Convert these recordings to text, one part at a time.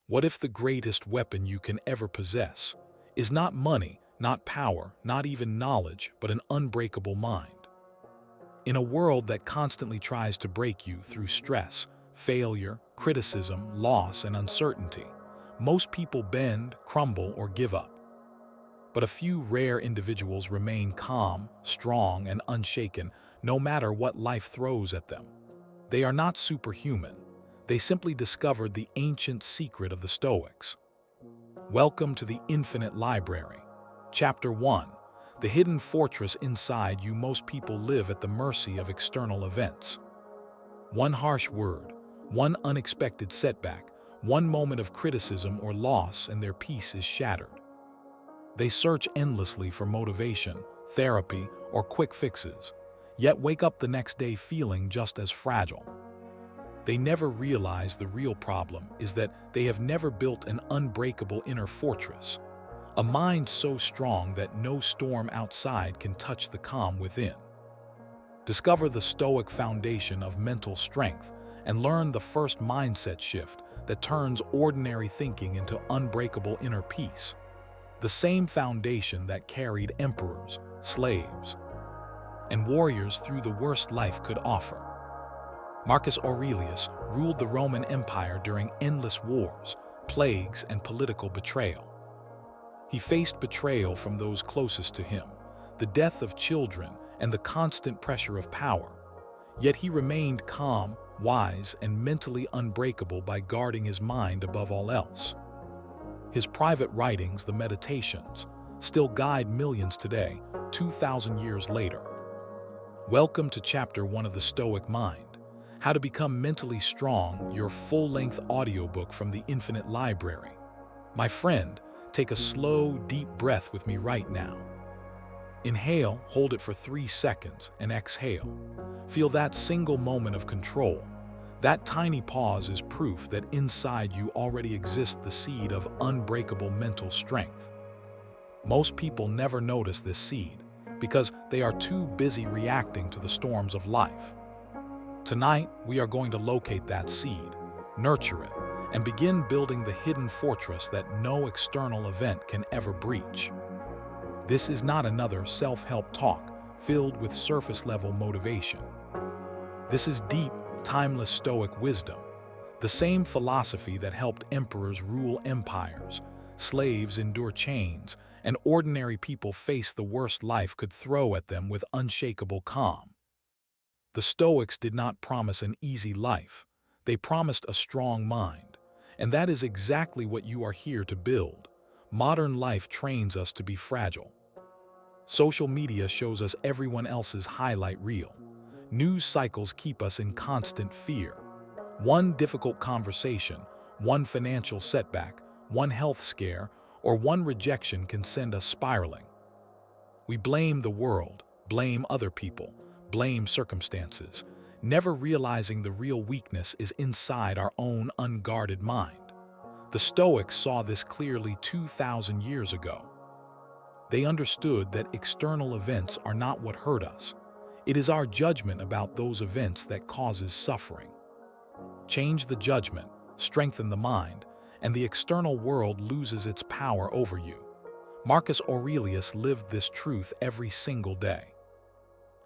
What if the greatest weapon you can ever possess is not money, not power, not even knowledge, but an unbreakable mind? In a world that constantly tries to break you through stress, failure, criticism, loss, and uncertainty, most people bend, crumble, or give up. But a few rare individuals remain calm, strong, and unshaken no matter what life throws at them. They are not superhuman. They simply discovered the ancient secret of the Stoics. Welcome to the Infinite Library. Chapter 1. The hidden fortress inside you. Most people live at the mercy of external events. One harsh word, one unexpected setback, one moment of criticism or loss, and their peace is shattered. They search endlessly for motivation, therapy, or quick fixes, yet wake up the next day feeling just as fragile. They never realize the real problem is that they have never built an unbreakable inner fortress, a mind so strong that no storm outside can touch the calm within. Discover the Stoic foundation of mental strength and learn the first mindset shift that turns ordinary thinking into unbreakable inner peace. The same foundation that carried emperors, slaves, and warriors through the worst life could offer. Marcus Aurelius ruled the Roman Empire during endless wars, plagues, and political betrayal. He faced betrayal from those closest to him, the death of children, and the constant pressure of power. Yet he remained calm, wise, and mentally unbreakable by guarding his mind above all else. His private writings, the Meditations, still guide millions today, 2,000 years later. Welcome to Chapter 1 of the Stoic Mind, How to Become Mentally Strong, your full-length audiobook from the Infinite Library. My friend, take a slow, deep breath with me right now. Inhale, hold it for 3 seconds, and exhale. Feel that single moment of control. That tiny pause is proof that inside you already exists the seed of unbreakable mental strength. Most people never notice this seed because they are too busy reacting to the storms of life. Tonight, we are going to locate that seed, nurture it, and begin building the hidden fortress that no external event can ever breach. This is not another self-help talk filled with surface-level motivation. This is deep, timeless Stoic wisdom, the same philosophy that helped emperors rule empires, slaves endure chains, and ordinary people face the worst life could throw at them with unshakable calm. The Stoics did not promise an easy life. They promised a strong mind, and that is exactly what you are here to build. Modern life trains us to be fragile. Social media shows us everyone else's highlight reel. News cycles keep us in constant fear. One difficult conversation, one financial setback, one health scare, or one rejection can send us spiraling. We blame the world, blame other people, blame circumstances, never realizing the real weakness is inside our own unguarded mind. The Stoics saw this clearly 2,000 years ago. They understood that external events are not what hurt us. It is our judgment about those events that causes suffering. Change the judgment, strengthen the mind, and the external world loses its power over you. Marcus Aurelius lived this truth every single day.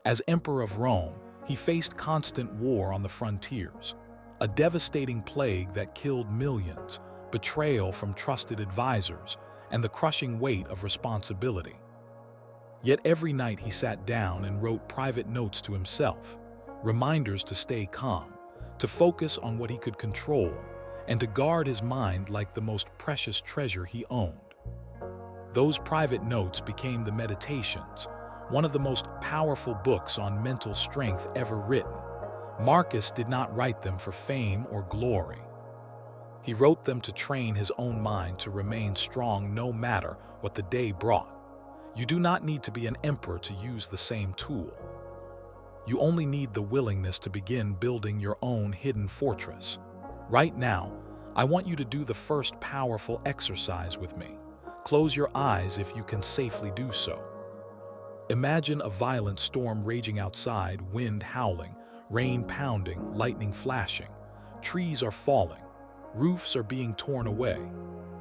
As Emperor of Rome, he faced constant war on the frontiers, a devastating plague that killed millions, betrayal from trusted advisors, and the crushing weight of responsibility. Yet every night he sat down and wrote private notes to himself, reminders to stay calm, to focus on what he could control, and to guard his mind like the most precious treasure he owned. Those private notes became the Meditations, one of the most powerful books on mental strength ever written. Marcus did not write them for fame or glory. He wrote them to train his own mind to remain strong no matter what the day brought. You do not need to be an emperor to use the same tool. You only need the willingness to begin building your own hidden fortress. Right now, I want you to do the first powerful exercise with me. Close your eyes if you can safely do so. Imagine a violent storm raging outside, wind howling, rain pounding, lightning flashing. Trees are falling. Roofs are being torn away.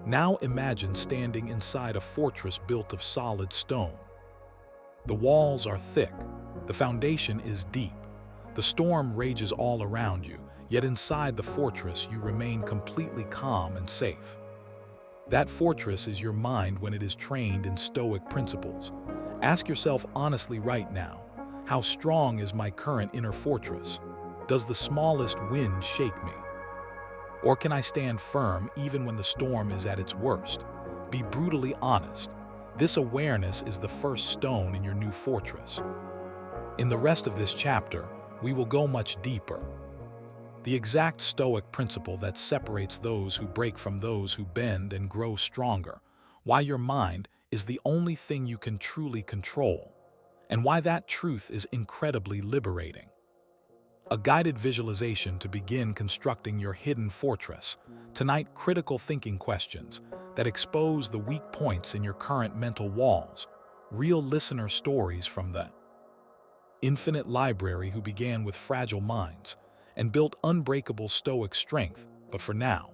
Now imagine standing inside a fortress built of solid stone. The walls are thick. The foundation is deep. The storm rages all around you, yet inside the fortress you remain completely calm and safe. That fortress is your mind when it is trained in Stoic principles. Ask yourself honestly right now, how strong is my current inner fortress? Does the smallest wind shake me? Or can I stand firm even when the storm is at its worst? Be brutally honest. This awareness is the first stone in your new fortress. In the rest of this chapter, we will go much deeper. The exact Stoic principle that separates those who break from those who bend and grow stronger, why your mind is the only thing you can truly control, and why that truth is incredibly liberating. A guided visualization to begin constructing your hidden fortress. Tonight, critical thinking questions that expose the weak points in your current mental walls. Real listener stories from the infinite library who began with fragile minds and built unbreakable Stoic strength. But for now,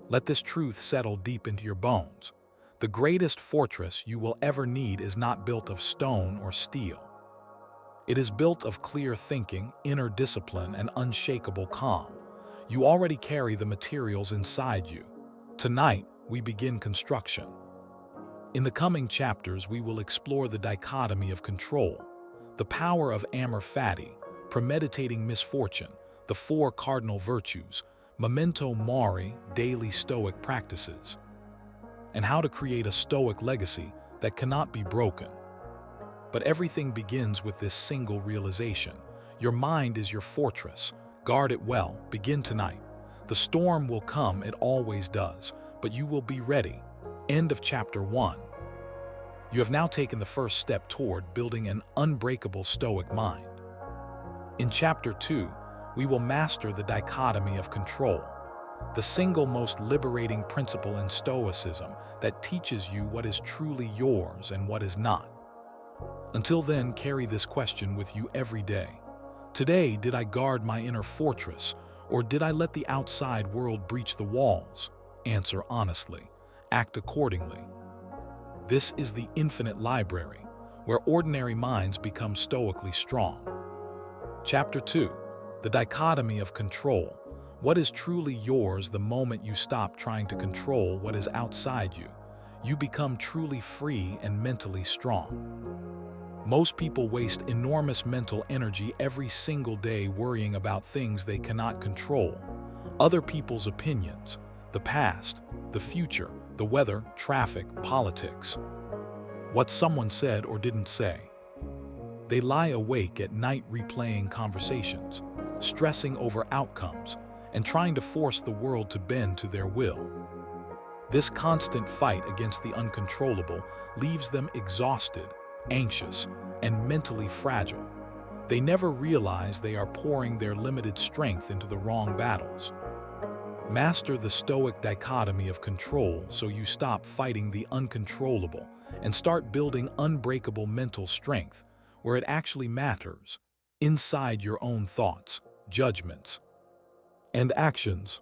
let this truth settle deep into your bones. The greatest fortress you will ever need is not built of stone or steel. It is built of clear thinking, inner discipline, and unshakable calm. You already carry the materials inside you. Tonight, we begin construction. In the coming chapters, we will explore the dichotomy of control, the power of Amor Fati, premeditating misfortune, the Four Cardinal Virtues, Memento Mori, daily Stoic practices, and how to create a Stoic legacy that cannot be broken. But everything begins with this single realization. Your mind is your fortress. Guard it well. Begin tonight. The storm will come, it always does, but you will be ready. End of chapter 1. You have now taken the first step toward building an unbreakable Stoic mind. In chapter 2, we will master the dichotomy of control, the single most liberating principle in Stoicism that teaches you what is truly yours and what is not. Until then, carry this question with you every day. Today, did I guard my inner fortress, or did I let the outside world breach the walls? Answer honestly. Act accordingly. This is the infinite library, where ordinary minds become stoically strong. Chapter 2. The dichotomy of control. What is truly yours the moment you stop trying to control what is outside you? You become truly free and mentally strong. Most people waste enormous mental energy every single day worrying about things they cannot control. Other people's opinions, the past, the future, the weather, traffic, politics. What someone said or didn't say. They lie awake at night replaying conversations, stressing over outcomes, and trying to force the world to bend to their will. This constant fight against the uncontrollable leaves them exhausted, anxious, and mentally fragile. They never realize they are pouring their limited strength into the wrong battles. Master the Stoic dichotomy of control so you stop fighting the uncontrollable and start building unbreakable mental strength where it actually matters, inside your own thoughts, judgments, and actions.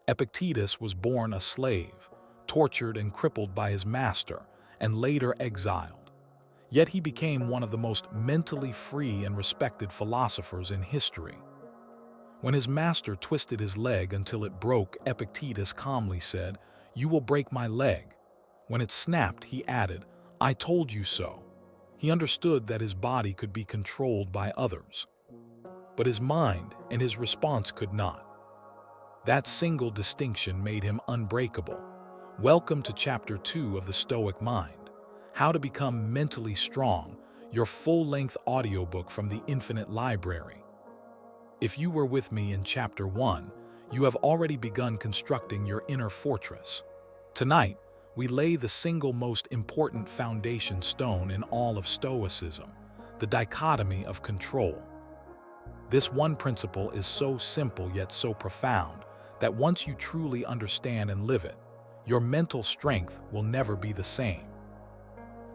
Epictetus was born a slave, tortured and crippled by his master, and later exiled. Yet he became one of the most mentally free and respected philosophers in history. When his master twisted his leg until it broke, Epictetus calmly said, "You will break my leg." When it snapped, he added, "I told you so." He understood that his body could be controlled by others, but his mind and his response could not. That single distinction made him unbreakable. Welcome to Chapter 2 of the Stoic Mind, How to Become Mentally Strong, your full-length audiobook from the Infinite Library. If you were with me in Chapter 1, you have already begun constructing your inner fortress. Tonight, we lay the single most important foundation stone in all of Stoicism, the dichotomy of control. This one principle is so simple yet so profound that once you truly understand and live it, your mental strength will never be the same.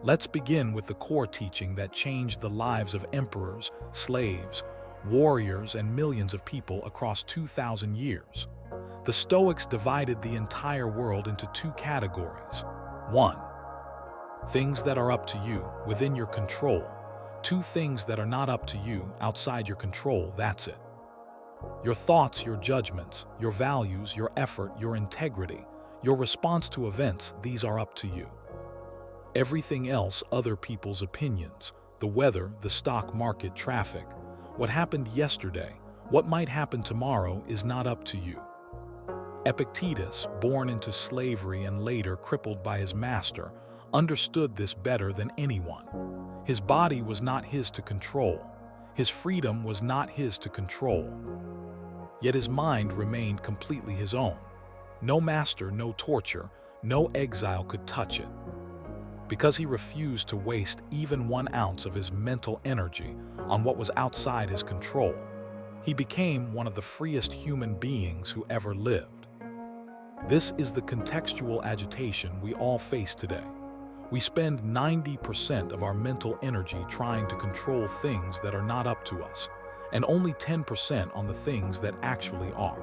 Let's begin with the core teaching that changed the lives of emperors, slaves, warriors, and millions of people across 2,000 years. The Stoics divided the entire world into two categories. 1. Things that are up to you, within your control. 2. Things that are not up to you, outside your control, that's it. Your thoughts, your judgments, your values, your effort, your integrity, your response to events, these are up to you. Everything else, other people's opinions, the weather, the stock market, traffic, what happened yesterday, what might happen tomorrow is not up to you. Epictetus, born into slavery and later crippled by his master, understood this better than anyone. His body was not his to control. His freedom was not his to control. Yet his mind remained completely his own. No master, no torture, no exile could touch it. Because he refused to waste even 1 ounce of his mental energy on what was outside his control, he became one of the freest human beings who ever lived. This is the contextual agitation we all face today. We spend 90% of our mental energy trying to control things that are not up to us, and only 10% on the things that actually are.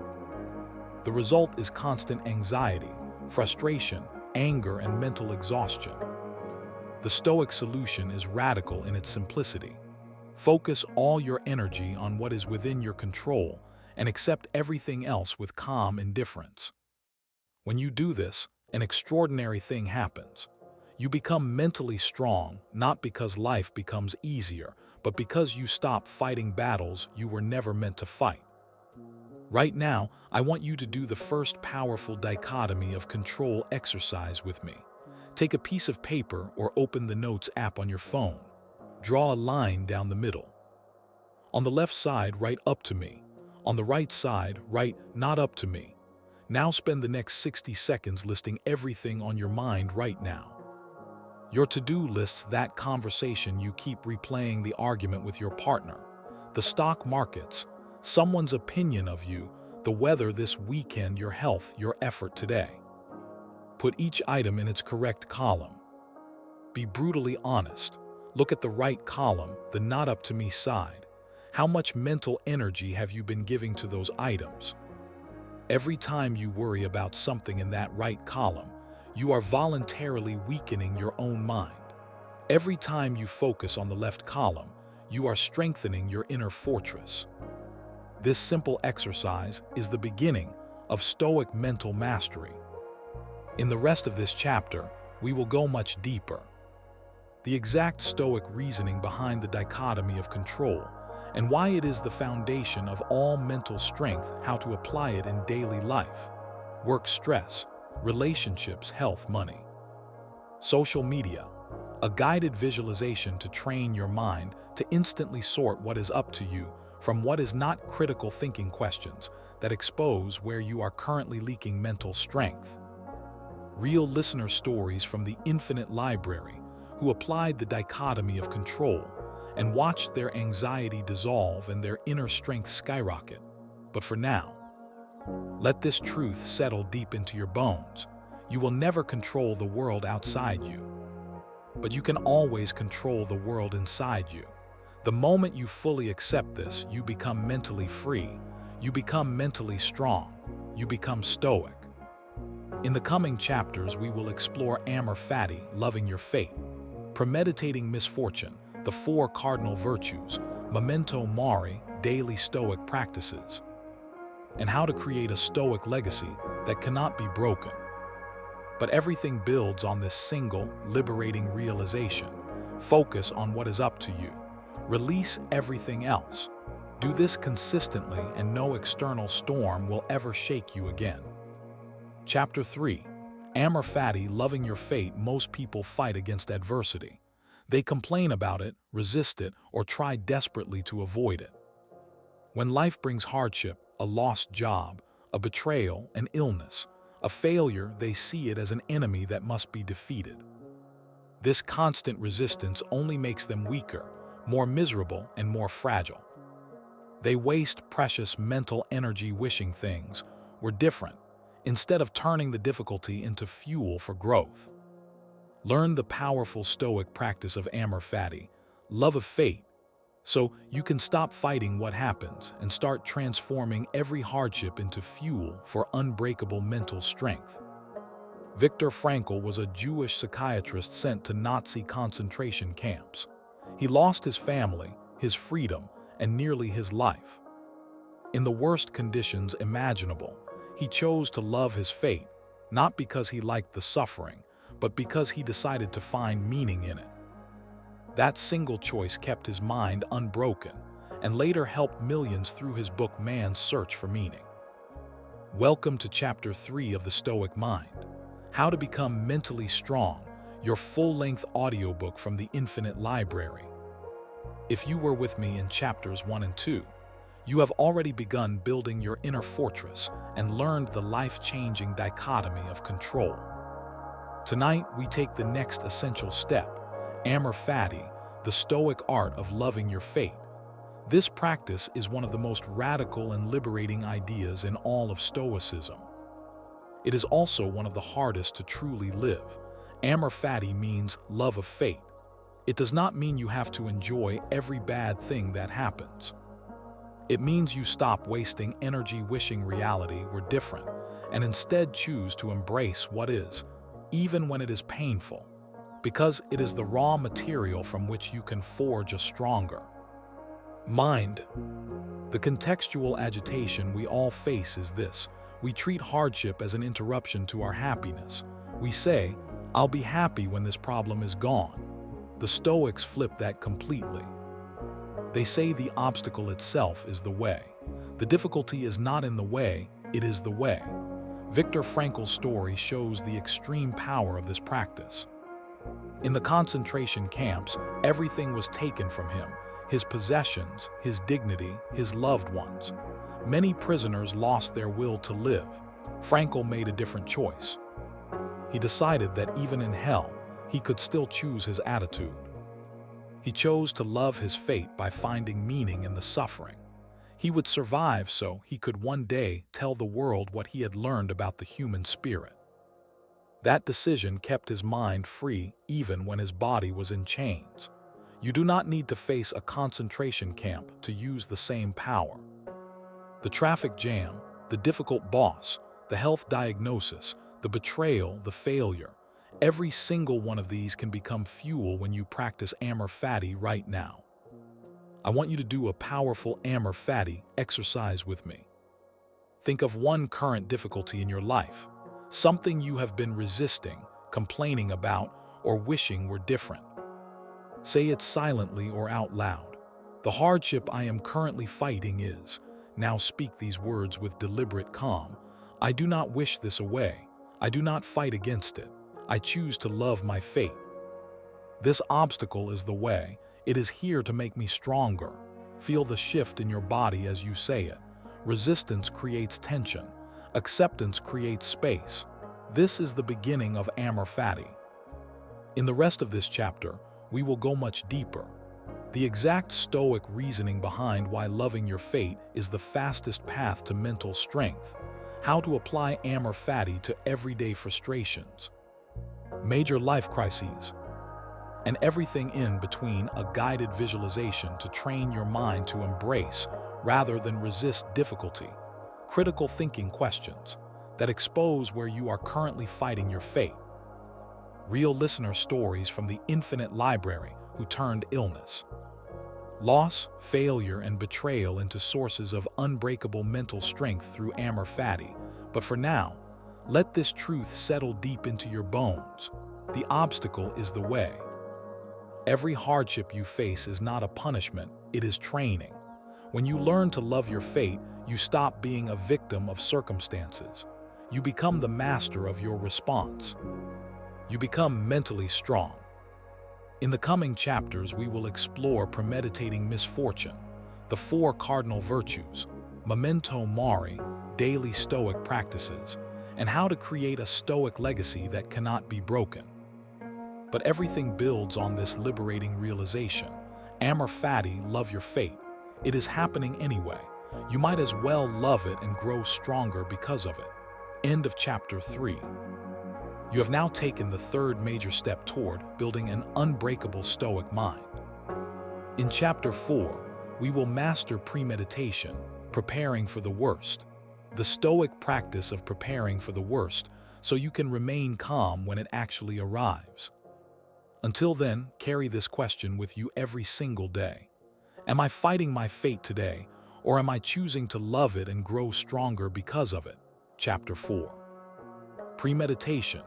The result is constant anxiety, frustration, anger, and mental exhaustion. The Stoic solution is radical in its simplicity. Focus all your energy on what is within your control and accept everything else with calm indifference. When you do this, an extraordinary thing happens. You become mentally strong, not because life becomes easier, but because you stop fighting battles you were never meant to fight. Right now, I want you to do the first powerful dichotomy of control exercise with me. Take a piece of paper or open the Notes app on your phone. Draw a line down the middle. On the left side, write "up to me." On the right side, write "not up to me." Now spend the next 60 seconds listing everything on your mind right now. Your to-do list's that conversation you keep replaying, the argument with your partner, the stock markets, someone's opinion of you, the weather this weekend, your health, your effort today. Put each item in its correct column. Be brutally honest. Look at the right column, the "not up to me" side. How much mental energy have you been giving to those items? Every time you worry about something in that right column, you are voluntarily weakening your own mind. Every time you focus on the left column, you are strengthening your inner fortress. This simple exercise is the beginning of Stoic mental mastery. In the rest of this chapter, we will go much deeper. The exact Stoic reasoning behind the dichotomy of control, and why it is the foundation of all mental strength, how to apply it in daily life, work stress, relationships, health, money. Social media, a guided visualization to train your mind to instantly sort what is up to you from what is not, critical thinking questions that expose where you are currently leaking mental strength. Real listener stories from the infinite library who applied the dichotomy of control and watched their anxiety dissolve and their inner strength skyrocket. But for now, let this truth settle deep into your bones. You will never control the world outside you, but you can always control the world inside you. The moment you fully accept this, you become mentally free. You become mentally strong. You become stoic. In the coming chapters, we will explore Amor Fati, loving your fate, premeditating misfortune, the Four Cardinal Virtues, Memento Mori, daily Stoic practices, and how to create a Stoic legacy that cannot be broken. But everything builds on this single, liberating realization. Focus on what is up to you. Release everything else. Do this consistently, and no external storm will ever shake you again. Chapter 3. Amor Fati, loving your fate. Most people fight against adversity. They complain about it, resist it, or try desperately to avoid it. When life brings hardship, a lost job, a betrayal, an illness, a failure, they see it as an enemy that must be defeated. This constant resistance only makes them weaker, more miserable, and more fragile. They waste precious mental energy wishing things were different, instead of turning the difficulty into fuel for growth. Learn the powerful Stoic practice of Amor Fati, love of fate. So you can stop fighting what happens and start transforming every hardship into fuel for unbreakable mental strength. Viktor Frankl was a Jewish psychiatrist sent to Nazi concentration camps. He lost his family, his freedom, and nearly his life. In the worst conditions imaginable, he chose to love his fate, not because he liked the suffering, but because he decided to find meaning in it. That single choice kept his mind unbroken and later helped millions through his book Man's Search for Meaning. Welcome to Chapter 3 of the Stoic Mind, How to Become Mentally Strong, your full-length audiobook from the Infinite Library. If you were with me in Chapters 1 and 2, you have already begun building your inner fortress and learned the life-changing dichotomy of control. Tonight, we take the next essential step, Amor Fati, the Stoic art of loving your fate. This practice is one of the most radical and liberating ideas in all of Stoicism. It is also one of the hardest to truly live. Amor Fati means love of fate. It does not mean you have to enjoy every bad thing that happens. It means you stop wasting energy wishing reality were different and instead choose to embrace what is, even when it is painful, because it is the raw material from which you can forge a stronger mind. The contextual agitation we all face is this. We treat hardship as an interruption to our happiness. We say, "I'll be happy when this problem is gone." The Stoics flip that completely. They say the obstacle itself is the way. The difficulty is not in the way, it is the way. Viktor Frankl's story shows the extreme power of this practice. In the concentration camps, everything was taken from him, his possessions, his dignity, his loved ones. Many prisoners lost their will to live. Frankl made a different choice. He decided that even in hell, he could still choose his attitude. He chose to love his fate by finding meaning in the suffering. He would survive so he could one day tell the world what he had learned about the human spirit. That decision kept his mind free even when his body was in chains. You do not need to face a concentration camp to use the same power. The traffic jam, the difficult boss, the health diagnosis, the betrayal, the failure, every single one of these can become fuel when you practice Amor Fati right now. I want you to do a powerful Amor Fati exercise with me. Think of one current difficulty in your life, something you have been resisting, complaining about, or wishing were different. Say it silently or out loud. The hardship I am currently fighting is, now speak these words with deliberate calm, I do not wish this away. I do not fight against it. I choose to love my fate. This obstacle is the way. It is here to make me stronger. Feel the shift in your body as you say it. Resistance creates tension. Acceptance creates space. This is the beginning of Amor Fati. In the rest of this chapter, we will go much deeper. The exact Stoic reasoning behind why loving your fate is the fastest path to mental strength. How to apply Amor Fati to everyday frustrations, major life crises, and everything in between, a guided visualization to train your mind to embrace, rather than resist difficulty, critical thinking questions that expose where you are currently fighting your fate. Real listener stories from the Infinite Library who turned illness, loss, failure, and betrayal into sources of unbreakable mental strength through Amor Fati. But for now, let this truth settle deep into your bones. The obstacle is the way. Every hardship you face is not a punishment, it is training. When you learn to love your fate, you stop being a victim of circumstances. You become the master of your response. You become mentally strong. In the coming chapters, we will explore premeditating misfortune, the Four Cardinal Virtues, Memento Mori, daily Stoic practices, and how to create a Stoic legacy that cannot be broken. But everything builds on this liberating realization. Amor Fati, love your fate. It is happening anyway. You might as well love it and grow stronger because of it. End of Chapter 3. You have now taken the third major step toward building an unbreakable Stoic mind. In Chapter 4, we will master premeditation, preparing for the worst, the Stoic practice of preparing for the worst so you can remain calm when it actually arrives. Until then, carry this question with you every single day. Am I fighting my fate today, or am I choosing to love it and grow stronger because of it? Chapter 4. Premeditation.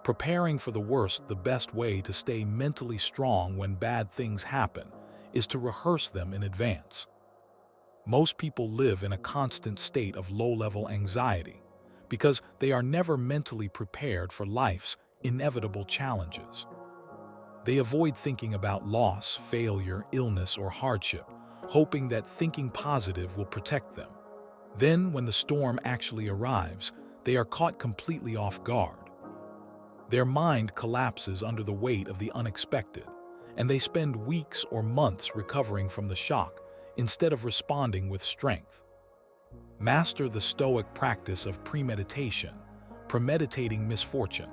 Preparing for the worst. The best way to stay mentally strong when bad things happen is to rehearse them in advance. Most people live in a constant state of low-level anxiety because they are never mentally prepared for life's inevitable challenges. They avoid thinking about loss, failure, illness, or hardship, hoping that thinking positive will protect them. Then, when the storm actually arrives, they are caught completely off guard. Their mind collapses under the weight of the unexpected, and they spend weeks or months recovering from the shock instead of responding with strength. Master the Stoic practice of premeditation, premeditating misfortune,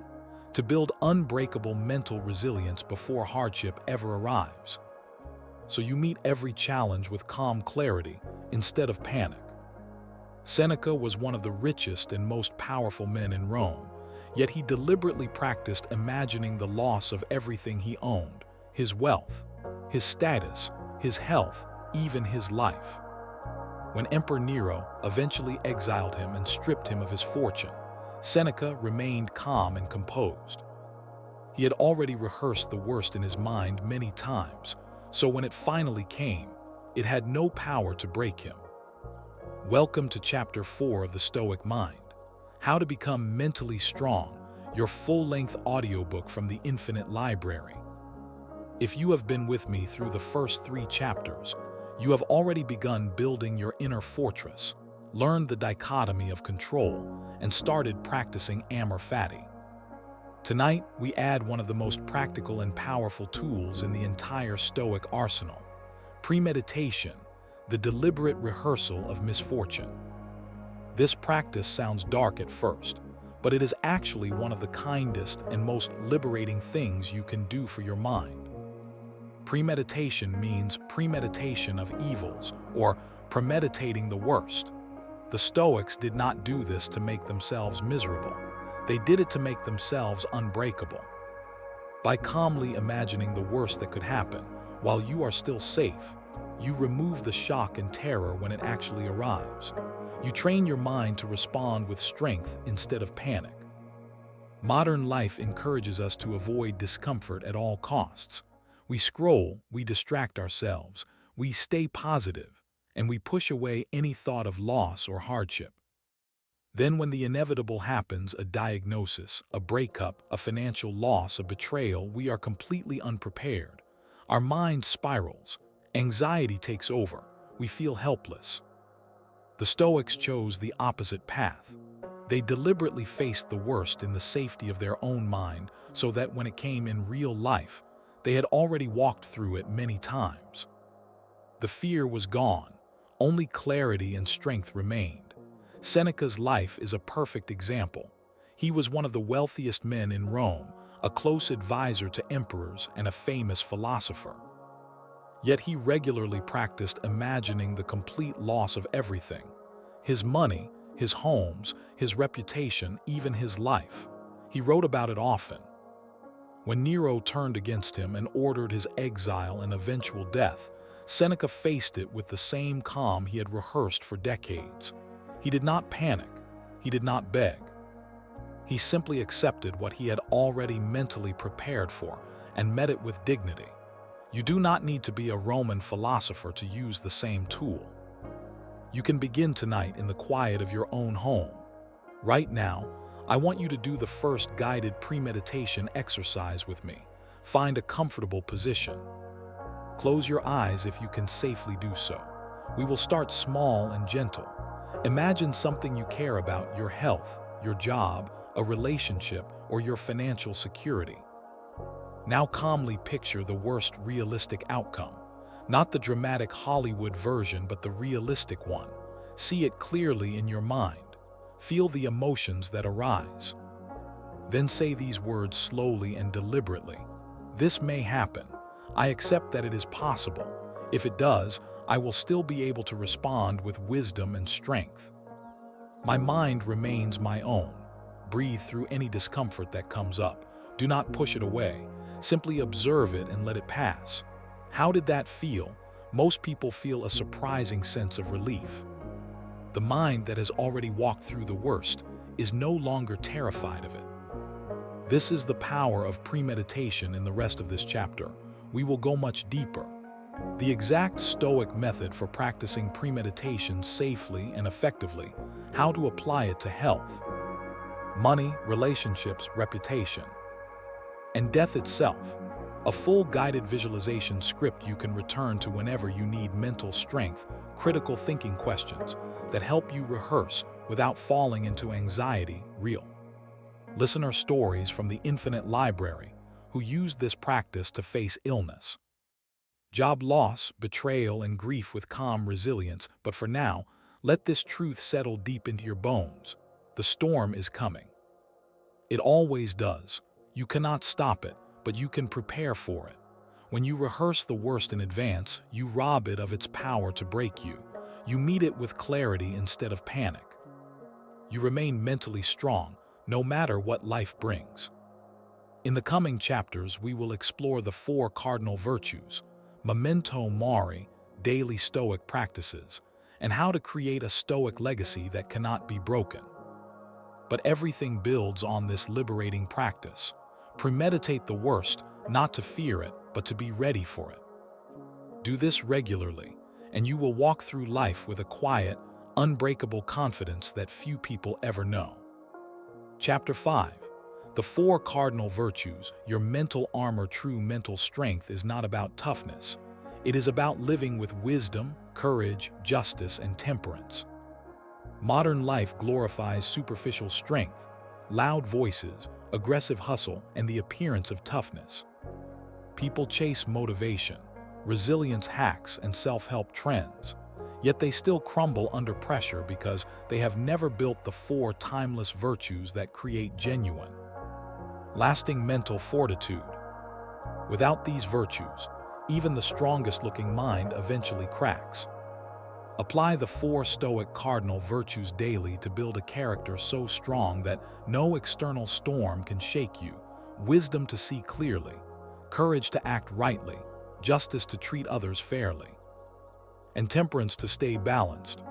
to build unbreakable mental resilience before hardship ever arrives. So you meet every challenge with calm clarity instead of panic. Seneca was one of the richest and most powerful men in Rome, yet he deliberately practiced imagining the loss of everything he owned, his wealth, his status, his health, even his life. When Emperor Nero eventually exiled him and stripped him of his fortune, Seneca remained calm and composed. He had already rehearsed the worst in his mind many times, so when it finally came, it had no power to break him. Welcome to Chapter 4 of the Stoic Mind, How to Become Mentally Strong, your full-length audiobook from the Infinite Library. If you have been with me through the first 3 chapters, you have already begun building your inner fortress, learned the dichotomy of control, and started practicing Amor Fati. Tonight, we add one of the most practical and powerful tools in the entire Stoic arsenal: premeditation, the deliberate rehearsal of misfortune. This practice sounds dark at first, but it is actually one of the kindest and most liberating things you can do for your mind. Premeditation means premeditation of evils, or premeditating the worst. The Stoics did not do this to make themselves miserable. They did it to make themselves unbreakable. By calmly imagining the worst that could happen while you are still safe, you remove the shock and terror when it actually arrives. You train your mind to respond with strength instead of panic. Modern life encourages us to avoid discomfort at all costs. We scroll, we distract ourselves, we stay positive, and we push away any thought of loss or hardship. Then when the inevitable happens, a diagnosis, a breakup, a financial loss, a betrayal, we are completely unprepared. Our mind spirals, anxiety takes over, we feel helpless. The Stoics chose the opposite path. They deliberately faced the worst in the safety of their own mind so that when it came in real life, they had already walked through it many times. The fear was gone, only clarity and strength remained. Seneca's life is a perfect example. He was one of the wealthiest men in Rome, a close advisor to emperors and a famous philosopher. Yet he regularly practiced imagining the complete loss of everything: his money, his homes, his reputation, even his life. He wrote about it often. When Nero turned against him and ordered his exile and eventual death, Seneca faced it with the same calm he had rehearsed for decades. He did not panic. He did not beg. He simply accepted what he had already mentally prepared for and met it with dignity. You do not need to be a Roman philosopher to use the same tool. You can begin tonight in the quiet of your own home. Right now, I want you to do the first guided premeditation exercise with me. Find a comfortable position. Close your eyes if you can safely do so. We will start small and gentle. Imagine something you care about: your health, your job, a relationship, or your financial security. Now calmly picture the worst realistic outcome. Not the dramatic Hollywood version, but the realistic one. See it clearly in your mind. Feel the emotions that arise. Then say these words slowly and deliberately. This may happen. I accept that it is possible. If it does, I will still be able to respond with wisdom and strength. My mind remains my own. Breathe through any discomfort that comes up. Do not push it away. Simply observe it and let it pass. How did that feel? Most people feel a surprising sense of relief. The mind that has already walked through the worst is no longer terrified of it. This is the power of premeditation. In the rest of this chapter, we will go much deeper. The exact Stoic method for practicing premeditation safely and effectively, how to apply it to health, money, relationships, reputation, and death itself. A full guided visualization script you can return to whenever you need mental strength, critical thinking questions that help you rehearse without falling into anxiety. Real listener stories from the infinite library who used this practice to face illness, job loss, betrayal, and grief with calm resilience. But for now, let this truth settle deep into your bones. The storm is coming. It always does. You cannot stop it, but you can prepare for it. When you rehearse the worst in advance, you rob it of its power to break you. You meet it with clarity instead of panic. You remain mentally strong, no matter what life brings. In the coming chapters, we will explore the four cardinal virtues, Memento Mori, daily Stoic practices, and how to create a Stoic legacy that cannot be broken. But everything builds on this liberating practice. Premeditate the worst, not to fear it, but to be ready for it. Do this regularly, and you will walk through life with a quiet, unbreakable confidence that few people ever know. Chapter 5. The Four Cardinal Virtues, your mental armor. True mental strength is not about toughness. It is about living with wisdom, courage, justice, and temperance. Modern life glorifies superficial strength, loud voices, aggressive hustle, and the appearance of toughness. People chase motivation, resilience hacks, and self-help trends, yet they still crumble under pressure because they have never built the four timeless virtues that create genuine, lasting mental fortitude. Without these virtues, even the strongest-looking mind eventually cracks. Apply the four Stoic cardinal virtues daily to build a character so strong that no external storm can shake you. Wisdom to see clearly, courage to act rightly, justice to treat others fairly, and temperance to stay balanced.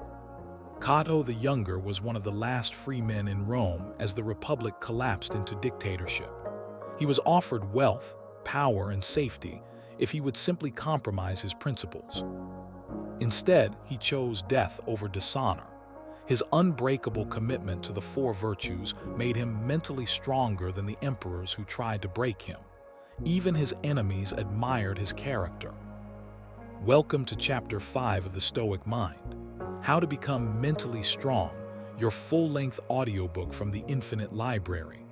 Cato the Younger was one of the last free men in Rome as the Republic collapsed into dictatorship. He was offered wealth, power, and safety if he would simply compromise his principles. Instead, he chose death over dishonor. His unbreakable commitment to the four virtues made him mentally stronger than the emperors who tried to break him. Even his enemies admired his character. Welcome to Chapter 5 of the Stoic Mind, How to Become Mentally Strong, your full-length audiobook from the Infinite Library.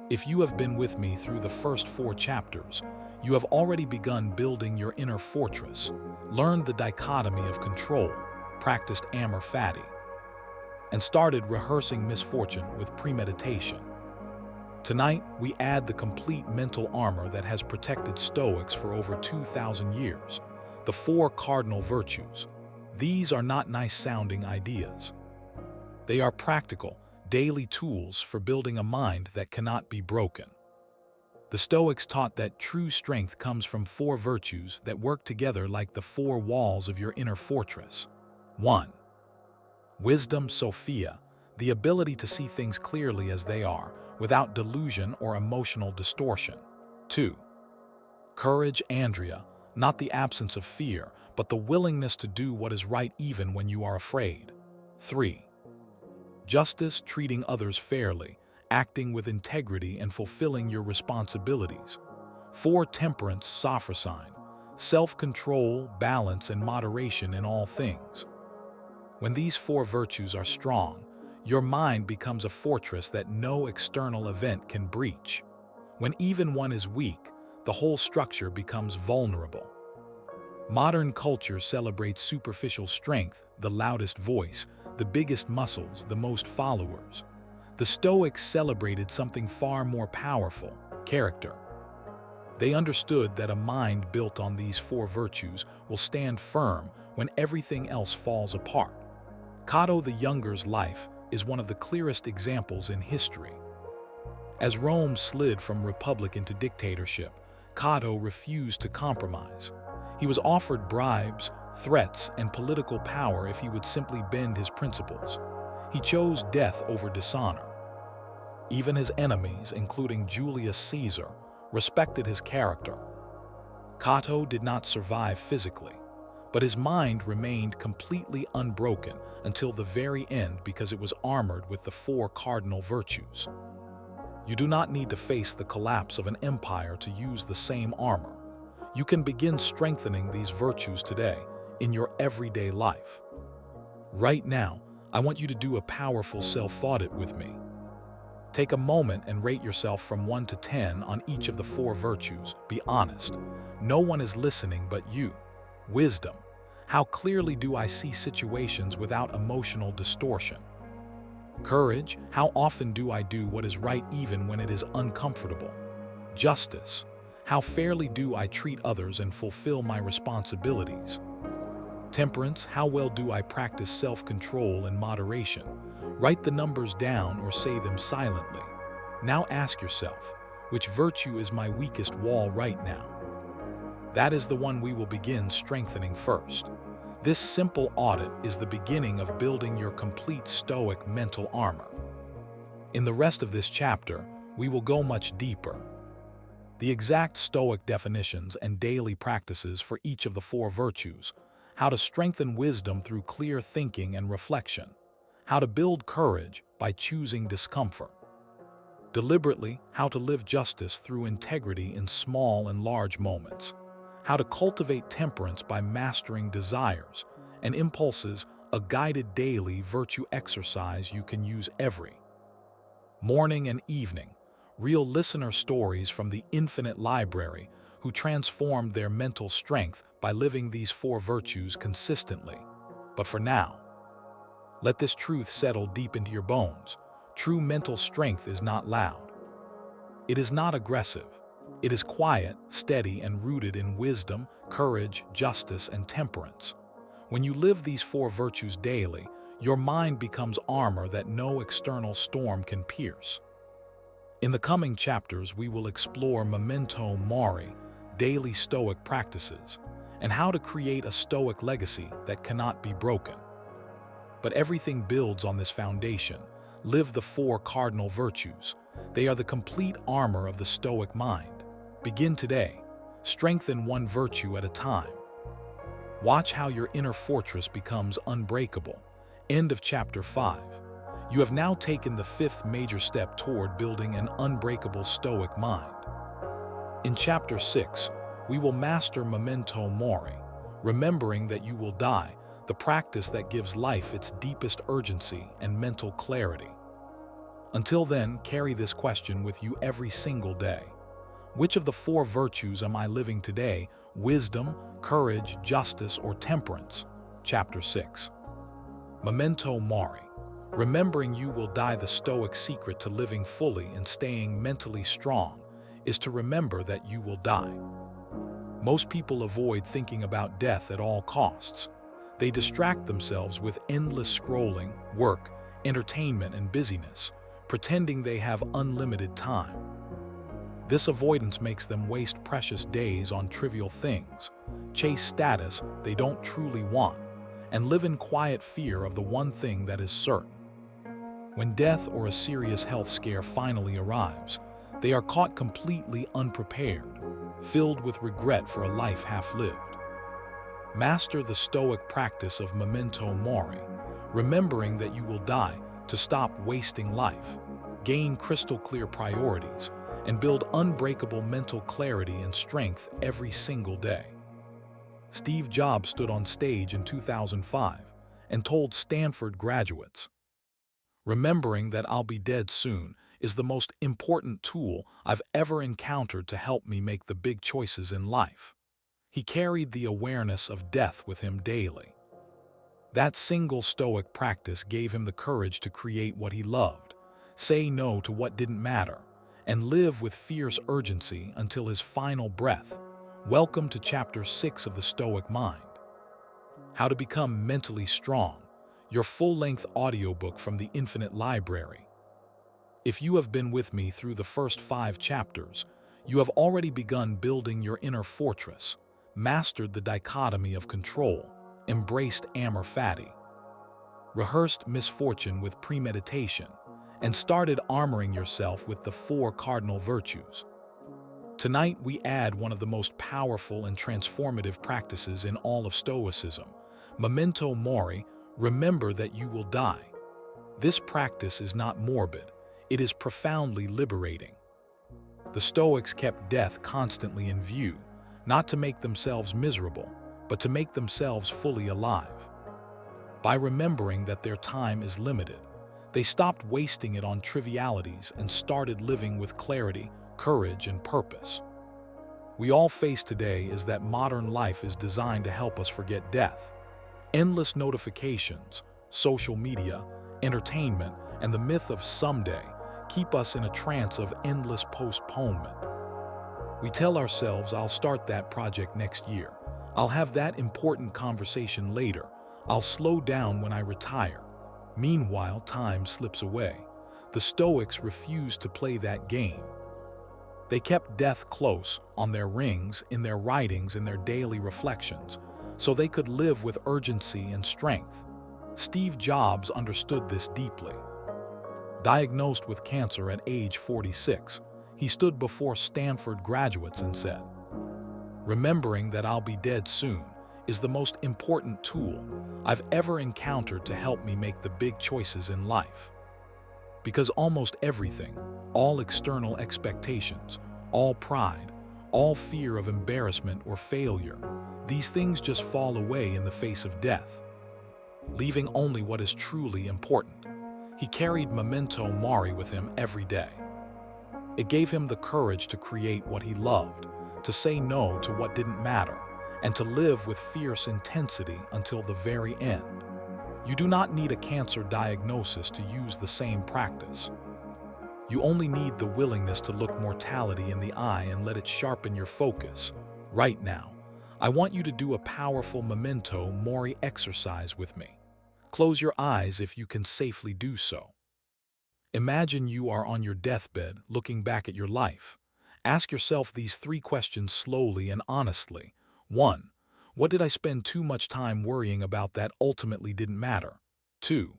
If you have been with me through the first 4 chapters, you have already begun building your inner fortress, learned the dichotomy of control, practiced Amor Fati, and started rehearsing misfortune with premeditation. Tonight, we add the complete mental armor that has protected Stoics for over 2,000 years, the four cardinal virtues. These are not nice-sounding ideas. They are practical, daily tools for building a mind that cannot be broken. The Stoics taught that true strength comes from 4 virtues that work together like the 4 walls of your inner fortress. 1. Wisdom Sophia, the ability to see things clearly as they are, without delusion or emotional distortion. 2. Courage Andrea, not the absence of fear, but the willingness to do what is right even when you are afraid. 3. Justice, treating others fairly, acting with integrity and fulfilling your responsibilities. 4. Temperance, Sophrosyne, self-control, balance, and moderation in all things. When these 4 virtues are strong, your mind becomes a fortress that no external event can breach. When even one is weak, the whole structure becomes vulnerable. Modern culture celebrates superficial strength, the loudest voice, the biggest muscles, the most followers. The Stoics celebrated something far more powerful: character. They understood that a mind built on these four virtues will stand firm when everything else falls apart. Cato the Younger's life is one of the clearest examples in history. As Rome slid from republic into dictatorship, Cato refused to compromise. He was offered bribes, threats, and political power if he would simply bend his principles. He chose death over dishonor. Even his enemies, including Julius Caesar, respected his character. Cato did not survive physically, but his mind remained completely unbroken until the very end because it was armored with the four cardinal virtues. You do not need to face the collapse of an empire to use the same armor. You can begin strengthening these virtues today in your everyday life. Right now, I want you to do a powerful self-audit with me. Take a moment and rate yourself from 1 to 10 on each of the four virtues. Be honest. No one is listening but you. Wisdom. How clearly do I see situations without emotional distortion? Courage. How often do I do what is right even when it is uncomfortable? Justice. How fairly do I treat others and fulfill my responsibilities? Temperance. How well do I practice self-control and moderation? Write the numbers down or say them silently. Now ask yourself, which virtue is my weakest wall right now? That is the one we will begin strengthening first. This simple audit is the beginning of building your complete Stoic mental armor. In the rest of this chapter, we will go much deeper. The exact Stoic definitions and daily practices for each of the four virtues, how to strengthen wisdom through clear thinking and reflection, how to build courage by choosing discomfort, deliberately how to live justice through integrity in small and large moments, how to cultivate temperance by mastering desires and impulses, a guided daily virtue exercise you can use every morning and evening, real listener stories from the infinite library who transformed their mental strength by living these four virtues consistently. But for now, let this truth settle deep into your bones. True mental strength is not loud. It is not aggressive. It is quiet, steady, and rooted in wisdom, courage, justice, and temperance. When you live these four virtues daily, your mind becomes armor that no external storm can pierce. In the coming chapters, we will explore Memento Mori, daily Stoic practices, and how to create a Stoic legacy that cannot be broken. But everything builds on this foundation. Live the four cardinal virtues. They are the complete armor of the Stoic mind. Begin today. Strengthen one virtue at a time. Watch how your inner fortress becomes unbreakable. End of chapter 5. You have now taken the fifth major step toward building an unbreakable Stoic mind. In chapter 6, we will master Memento Mori, remembering that you will die, the practice that gives life its deepest urgency and mental clarity. Until then, carry this question with you every single day. Which of the four virtues am I living today? Wisdom, courage, justice, or temperance? Chapter 6. Memento Mori. Remembering you will die. The Stoic secret to living fully and staying mentally strong is to remember that you will die. Most people avoid thinking about death at all costs. They distract themselves with endless scrolling, work, entertainment, and busyness, pretending they have unlimited time. This avoidance makes them waste precious days on trivial things, chase status they don't truly want, and live in quiet fear of the one thing that is certain. When death or a serious health scare finally arrives, they are caught completely unprepared, filled with regret for a life half-lived. Master the Stoic practice of Memento Mori, remembering that you will die, to stop wasting life, gain crystal-clear priorities, and build unbreakable mental clarity and strength every single day. Steve Jobs stood on stage in 2005 and told Stanford graduates, "Remembering that I'll be dead soon is the most important tool I've ever encountered to help me make the big choices in life." He carried the awareness of death with him daily. That single Stoic practice gave him the courage to create what he loved, say no to what didn't matter, and live with fierce urgency until his final breath. Welcome to Chapter 6 of the Stoic Mind. How to Become Mentally Strong, your full-length audiobook from the Infinite Library. If you have been with me through the first 5 chapters, you have already begun building your inner fortress, mastered the dichotomy of control, embraced Amor Fati, rehearsed misfortune with premeditation, and started armoring yourself with the 4 Cardinal Virtues. Tonight we add one of the most powerful and transformative practices in all of Stoicism, Memento Mori, remember that you will die. This practice is not morbid, it is profoundly liberating. The Stoics kept death constantly in view, not to make themselves miserable, but to make themselves fully alive. By remembering that their time is limited, they stopped wasting it on trivialities and started living with clarity, courage, and purpose. We all face today is that modern life is designed to help us forget death. Endless notifications, social media, entertainment, and the myth of someday keep us in a trance of endless postponement. We tell ourselves, I'll start that project next year. I'll have that important conversation later. I'll slow down when I retire. Meanwhile, time slips away. The Stoics refused to play that game. They kept death close, on their rings, in their writings, and their daily reflections, so they could live with urgency and strength. Steve Jobs understood this deeply. Diagnosed with cancer at age 46, he stood before Stanford graduates and said, "Remembering that I'll be dead soon is the most important tool I've ever encountered to help me make the big choices in life. Because almost everything, all external expectations, all pride, all fear of embarrassment or failure, these things just fall away in the face of death, leaving only what is truly important." He carried Memento Mori with him every day. It gave him the courage to create what he loved, to say no to what didn't matter, and to live with fierce intensity until the very end. You do not need a cancer diagnosis to use the same practice. You only need the willingness to look mortality in the eye and let it sharpen your focus. Right now, I want you to do a powerful Memento Mori exercise with me. Close your eyes if you can safely do so. Imagine you are on your deathbed looking back at your life. Ask yourself these 3 questions slowly and honestly. 1. What did I spend too much time worrying about that ultimately didn't matter? 2.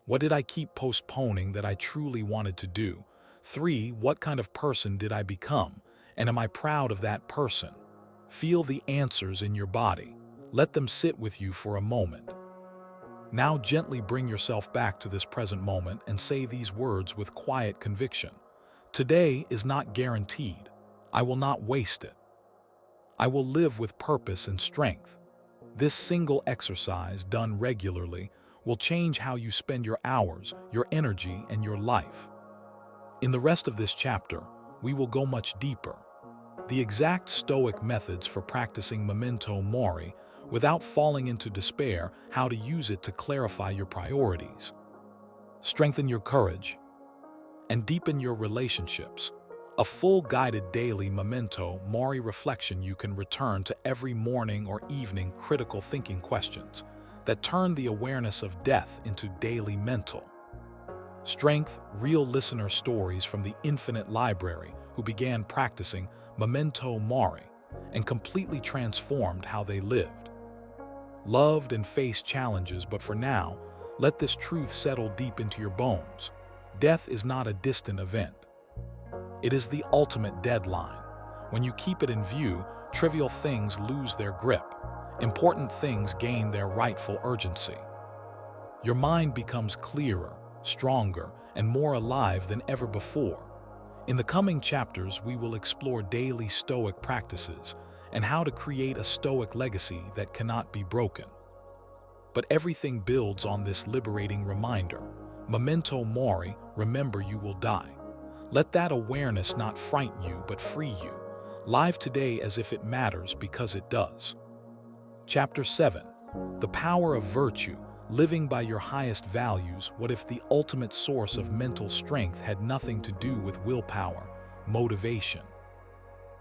What did I keep postponing that I truly wanted to do? 3. What kind of person did I become? And am I proud of that person? Feel the answers in your body. Let them sit with you for a moment. Now gently bring yourself back to this present moment and say these words with quiet conviction. Today is not guaranteed. I will not waste it. I will live with purpose and strength. This single exercise, done regularly, will change how you spend your hours, your energy, and your life. In the rest of this chapter, we will go much deeper. The exact Stoic methods for practicing Memento Mori without falling into despair, how to use it to clarify your priorities, strengthen your courage, and deepen your relationships. A full guided daily Memento Mori reflection you can return to every morning or evening, critical thinking questions that turn the awareness of death into daily mental strength. Real listener stories from the Infinite Library who began practicing Memento Mori and completely transformed how they lived. Loved and faced challenges, but for now, let this truth settle deep into your bones. Death is not a distant event. It is the ultimate deadline. When you keep it in view, trivial things lose their grip. Important things gain their rightful urgency. Your mind becomes clearer, stronger, and more alive than ever before. In the coming chapters, we will explore daily Stoic practices and how to create a Stoic legacy that cannot be broken. But everything builds on this liberating reminder. Memento Mori, remember you will die. Let that awareness not frighten you but free you. Live today as if it matters because it does. Chapter 7. The Power of Virtue. Living by your highest values, what if the ultimate source of mental strength had nothing to do with willpower, motivation,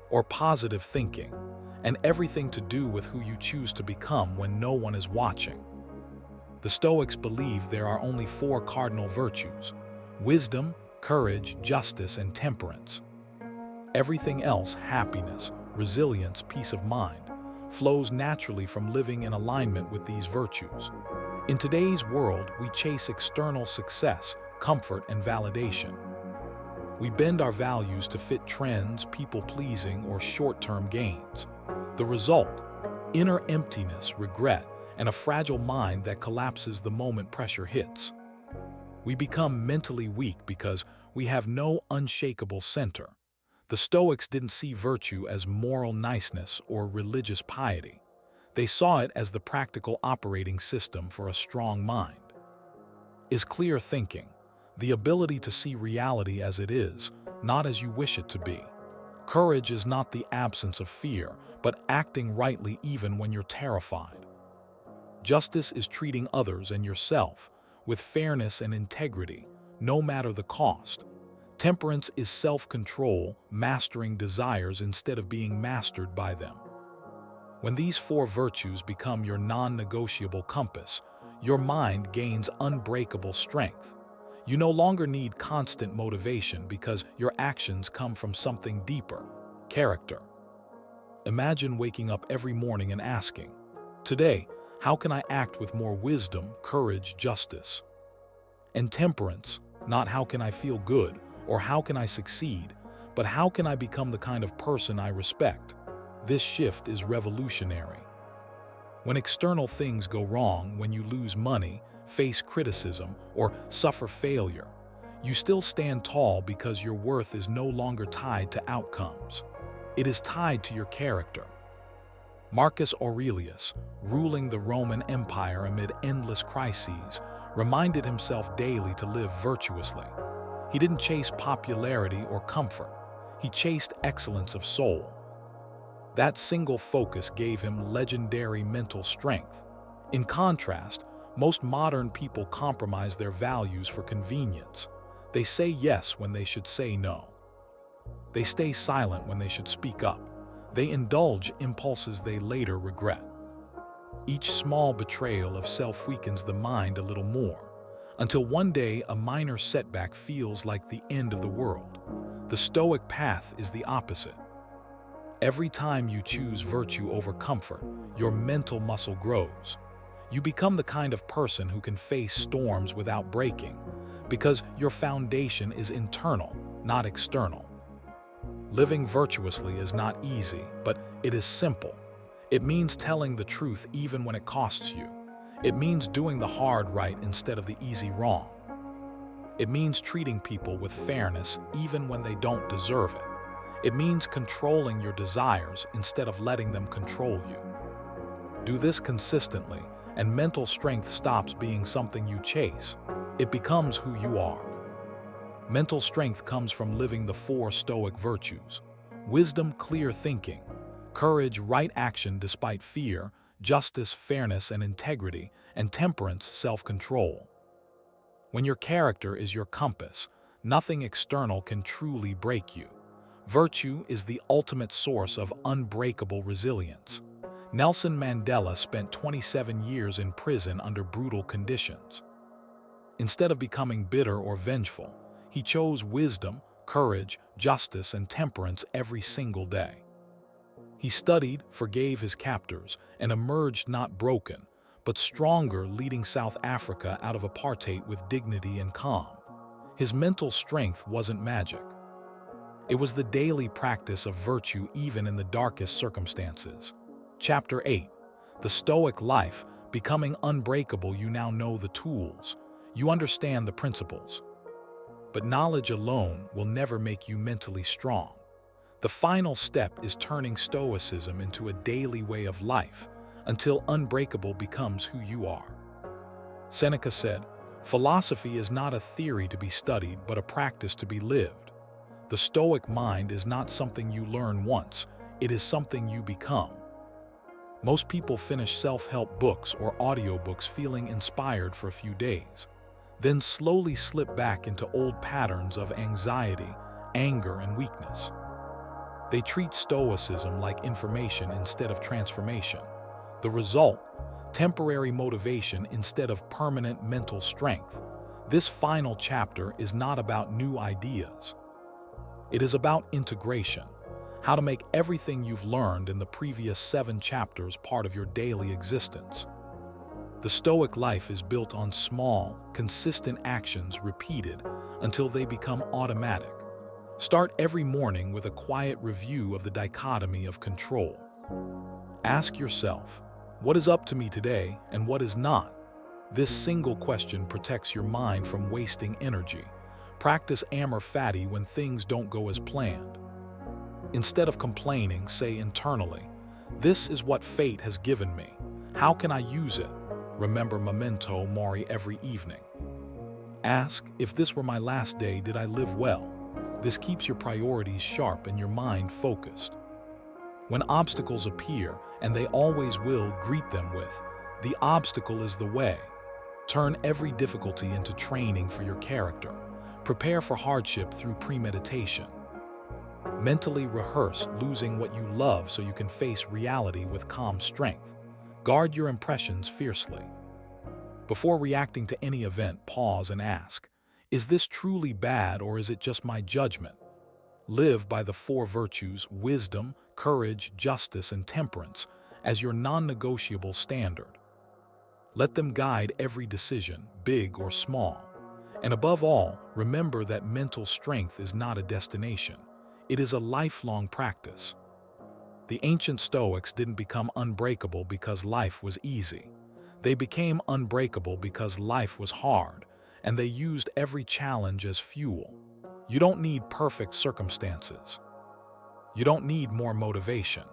or positive thinking, and everything to do with who you choose to become when no one is watching? The Stoics believe there are only four cardinal virtues: wisdom, courage, justice, and temperance. Everything else, happiness, resilience, peace of mind, flows naturally from living in alignment with these virtues. In today's world, we chase external success, comfort, and validation. We bend our values to fit trends, people-pleasing, or short-term gains. The result: inner emptiness, regret, and a fragile mind that collapses the moment pressure hits. We become mentally weak because we have no unshakable center. The Stoics didn't see virtue as moral niceness or religious piety. They saw it as the practical operating system for a strong mind. Is clear thinking, the ability to see reality as it is, not as you wish it to be. Courage is not the absence of fear, but acting rightly even when you're terrified. Justice is treating others and yourself with fairness and integrity, no matter the cost. Temperance is self-control, mastering desires instead of being mastered by them. When these four virtues become your non-negotiable compass, your mind gains unbreakable strength. You no longer need constant motivation because your actions come from something deeper: character. Imagine waking up every morning and asking, "Today, how can I act with more wisdom, courage, justice, and temperance? Not how can I feel good or how can I succeed, but how can I become the kind of person I respect?" This shift is revolutionary. When external things go wrong, when you lose money, face criticism, or suffer failure, you still stand tall because your worth is no longer tied to outcomes. It is tied to your character. Marcus Aurelius, ruling the Roman Empire amid endless crises, reminded himself daily to live virtuously. He didn't chase popularity or comfort. He chased excellence of soul. That single focus gave him legendary mental strength. In contrast, most modern people compromise their values for convenience. They say yes when they should say no. They stay silent when they should speak up. They indulge impulses they later regret. Each small betrayal of self weakens the mind a little more, until one day a minor setback feels like the end of the world. The Stoic path is the opposite. Every time you choose virtue over comfort, your mental muscle grows. You become the kind of person who can face storms without breaking, because your foundation is internal, not external. Living virtuously is not easy, but it is simple. It means telling the truth even when it costs you. It means doing the hard right instead of the easy wrong. It means treating people with fairness even when they don't deserve it. It means controlling your desires instead of letting them control you. Do this consistently, and mental strength stops being something you chase. It becomes who you are. Mental strength comes from living the four Stoic virtues: wisdom, clear thinking; courage, right action despite fear; justice, fairness and integrity; and temperance, self-control. When your character is your compass, nothing external can truly break you. Virtue is the ultimate source of unbreakable resilience. Nelson Mandela spent 27 years in prison under brutal conditions. Instead of becoming bitter or vengeful, he chose wisdom, courage, justice, and temperance every single day. He studied, forgave his captors, and emerged not broken, but stronger, leading South Africa out of apartheid with dignity and calm. His mental strength wasn't magic. It was the daily practice of virtue even in the darkest circumstances. Chapter 8. The Stoic Life, Becoming Unbreakable. You now know the tools. You understand the principles. But knowledge alone will never make you mentally strong. The final step is turning Stoicism into a daily way of life, until unbreakable becomes who you are. Seneca said, "Philosophy is not a theory to be studied, but a practice to be lived." The Stoic mind is not something you learn once, it is something you become. Most people finish self-help books or audiobooks feeling inspired for a few days, then slowly slip back into old patterns of anxiety, anger, and weakness. They treat Stoicism like information instead of transformation. The result? Temporary motivation instead of permanent mental strength. This final chapter is not about new ideas. It is about integration, how to make everything you've learned in the previous 7 chapters part of your daily existence. The Stoic life is built on small, consistent actions repeated until they become automatic. Start every morning with a quiet review of the dichotomy of control. Ask yourself, what is up to me today and what is not? This single question protects your mind from wasting energy. Practice Amor Fati when things don't go as planned. Instead of complaining, say internally, "This is what fate has given me. How can I use it?" Remember Memento Mori every evening. Ask, "If this were my last day, did I live well?" This keeps your priorities sharp and your mind focused. When obstacles appear, and they always will, greet them with, "The obstacle is the way." Turn every difficulty into training for your character. Prepare for hardship through premeditation. Mentally rehearse losing what you love so you can face reality with calm strength. Guard your impressions fiercely. Before reacting to any event, pause and ask, "Is this truly bad or is it just my judgment?" Live by the 4 virtues, wisdom, courage, justice, and temperance, as your non-negotiable standard. Let them guide every decision, big or small. And above all, remember that mental strength is not a destination. It is a lifelong practice. The ancient Stoics didn't become unbreakable because life was easy. They became unbreakable because life was hard, and they used every challenge as fuel. You don't need perfect circumstances. You don't need more motivation.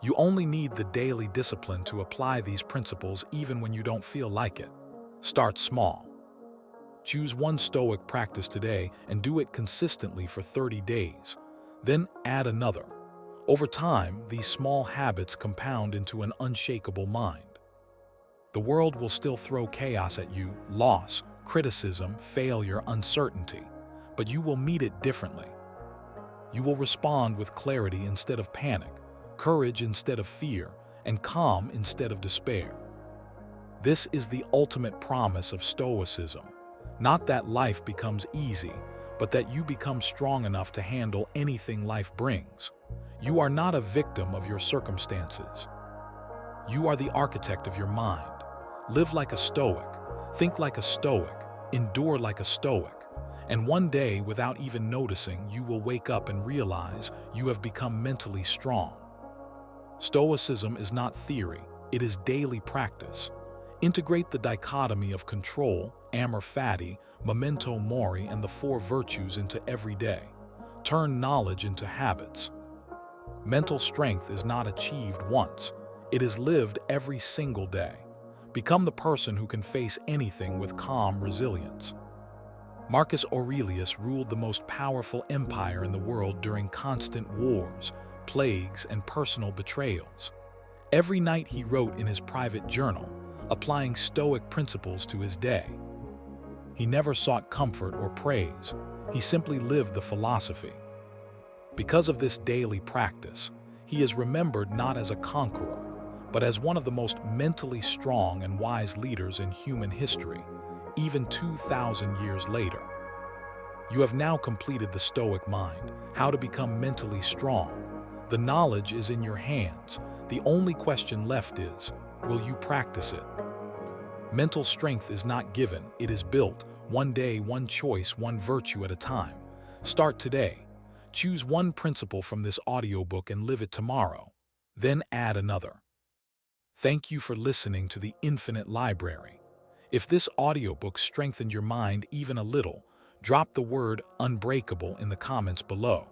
You only need the daily discipline to apply these principles even when you don't feel like it. Start small. Choose one Stoic practice today and do it consistently for 30 days. Then add another. Over time, these small habits compound into an unshakable mind. The world will still throw chaos at you, loss, criticism, failure, uncertainty, but you will meet it differently. You will respond with clarity instead of panic, courage instead of fear, and calm instead of despair. This is the ultimate promise of Stoicism. Not that life becomes easy, but that you become strong enough to handle anything life brings. You are not a victim of your circumstances. You are the architect of your mind. Live like a Stoic, think like a Stoic, endure like a Stoic, and one day, without even noticing, you will wake up and realize you have become mentally strong. Stoicism is not theory, it is daily practice. Integrate the dichotomy of control, Amor Fati, Memento Mori, and the 4 virtues into every day. Turn knowledge into habits. Mental strength is not achieved once, it is lived every single day. Become the person who can face anything with calm resilience. Marcus Aurelius ruled the most powerful empire in the world during constant wars, plagues, and personal betrayals. Every night he wrote in his private journal, applying Stoic principles to his day. He never sought comfort or praise, he simply lived the philosophy. Because of this daily practice, he is remembered not as a conqueror, but as one of the most mentally strong and wise leaders in human history, even 2,000 years later. You have now completed the Stoic mind, how to become mentally strong. The knowledge is in your hands. The only question left is, will you practice it? Mental strength is not given, it is built, one day, one choice, one virtue at a time. Start today. Choose one principle from this audiobook and live it tomorrow. Then add another. Thank you for listening to the Infinite Library. If this audiobook strengthened your mind even a little, drop the word unbreakable in the comments below.